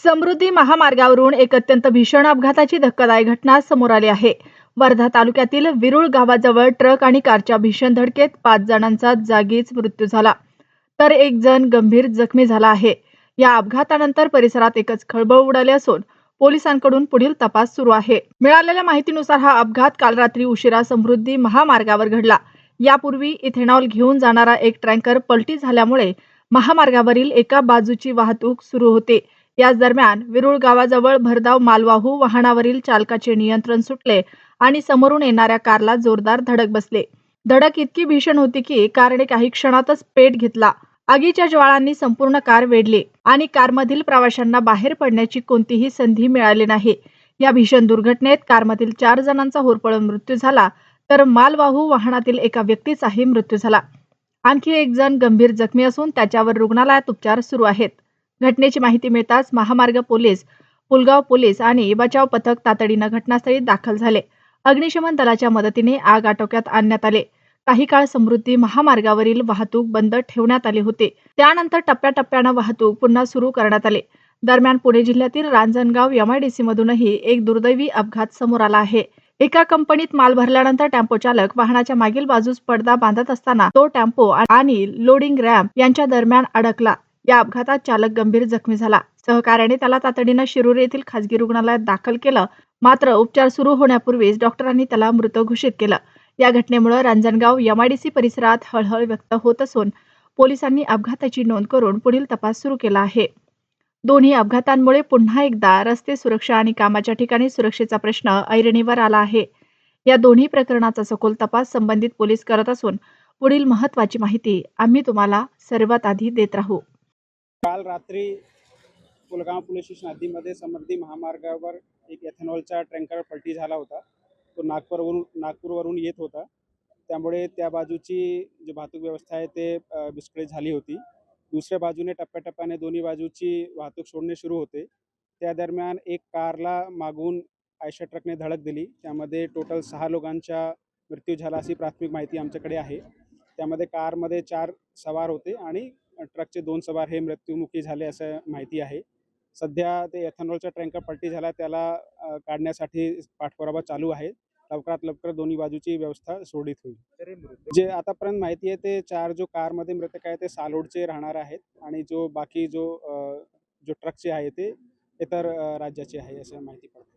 समृद्धी महामार्गावरून एक अत्यंत भीषण अपघाताची धक्कादायक घटना समोर आली आहे। वर्धा तालुक्यातील विरुळ गावाजवळ ट्रक आणि कारच्या भीषण धडकेत 5 जणांचा जागीच मृत्यू झाला, तर एक जण गंभीर जखमी झाला आहे। या अपघातानंतर परिसरात एकच खळबळ उडाली असून पोलिसांकडून पुढील तपास सुरू आहे। मिळालेल्या माहितीनुसार हा अपघात काल रात्री उशिरा समृद्धी महामार्गावर घडला। यापूर्वी इथेनॉल घेऊन जाणारा एक टँकर पलटी झाल्यामुळे महामार्गावरील एका बाजूची वाहतूक सुरू होते। याच दरम्यान विरुळ गावाजवळ भरधाव मालवाहू वाहनावरील चालकाचे नियंत्रण सुटले आणि समोरून येणाऱ्या कारला जोरदार धडक बसले। धडक इतकी भीषण होती की कारने काही क्षणातच पेट घेतला। आगीच्या ज्वाळांनी संपूर्ण कार वेढली आणि कारमधील प्रवाशांना बाहेर पडण्याची कोणतीही संधी मिळाली नाही। या भीषण दुर्घटनेत कारमधील 4 जणांचा होरपळून मृत्यू झाला, तर मालवाहू वाहनातील एका व्यक्तीचाही मृत्यू झाला। आणखी एक जण गंभीर जखमी असून त्याच्यावर रुग्णालयात उपचार सुरू आहेत। घटनेची माहिती मिळताच महामार्ग पोलीस, पुलगाव पोलीस आणि बचाव पथक तातडीने घटनास्थळी दाखल झाले। अग्निशमन दलाच्या मदतीने आग आटोक्यात आणण्यात आले। काही काळ समृद्धी महामार्गावरील वाहतूक बंद ठेवण्यात आली होती। त्यानंतर टप्प्याटप्प्याने वाहतूक पुन्हा सुरू करण्यात आली। दरम्यान पुणे जिल्ह्यातील रांजणगाव MIDC मधूनही एक दुर्दैवी अपघात समोर आला आहे। एका कंपनीत माल भरल्यानंतर टेम्पो चालक वाहनाच्या मागील बाजूस पडदा बांधत असताना तो टेम्पो आणि लोडिंग रॅम्प यांच्या दरम्यान अडकला। या अपघातात चालक गंभीर जखमी झाला। सहकार्याने त्याला तातडीने शिरूर येथील खासगी रुग्णालयात दाखल केलं, मात्र उपचार सुरू होण्यापूर्वीच डॉक्टरांनी त्याला मृत घोषित केलं। या घटनेमुळे रांजणगाव MIDC परिसरात हळहळ व्यक्त होत असून पोलिसांनी अपघाताची नोंद करून पुढील तपास सुरू केला आहे। दोन्ही अपघातांमुळे पुन्हा एकदा रस्ते सुरक्षा आणि कामाच्या ठिकाणी सुरक्षेचा प्रश्न ऐरणीवर आला आहे। या दोन्ही प्रकरणाचा सखोल तपास संबंधित पोलीस करत असून पुढील महत्त्वाची माहिती आम्ही तुम्हाला सर्वात आधी देत राहू। काल रात्री पुलगाव पोलीस स्टेशन हद्दीमध्ये समृद्धी महामार्गावर एक इथेनॉलचा टँकर पलटी झाला होता। तो नागपूरवरून येत होता, त्यामुळे त्या बाजूची जी वाहतूक व्यवस्था आहे ते विस्कळीत झाली होती। दुसऱ्या बाजूने टप्प्याटप्प्याने दोन्ही बाजूची वाहतूक सोडणे सुरू होते। त्या दरम्यान एक कारला मागून आयशर ट्रकने धडक दिली। त्यामध्ये टोटल 6 लोकांचा मृत्यू झाला अशी प्राथमिक माहिती आमच्याकडे आहे। त्यामध्ये कारमध्ये 4 सवार होते आणि ट्रकचे 2 सवार हे मृत्युमुखी झाले असं माहिती आहे। सध्या ते इथेनॉलचा टँकर पलटी झाला त्याला काढण्यासाठी पाठपुरावा चालू आहे। लवकरात लवकर दोन्ही बाजूची व्यवस्था सुरळीत होईल। जे आतापर्यंत माहिती आहे ते 4 जो कारमध्ये मृतक आहे ते सालोडचे राहणार आहेत आणि जो बाकी जो ट्रकचे आहे ते इतर राज्याचे आहे असं माहिती पडते।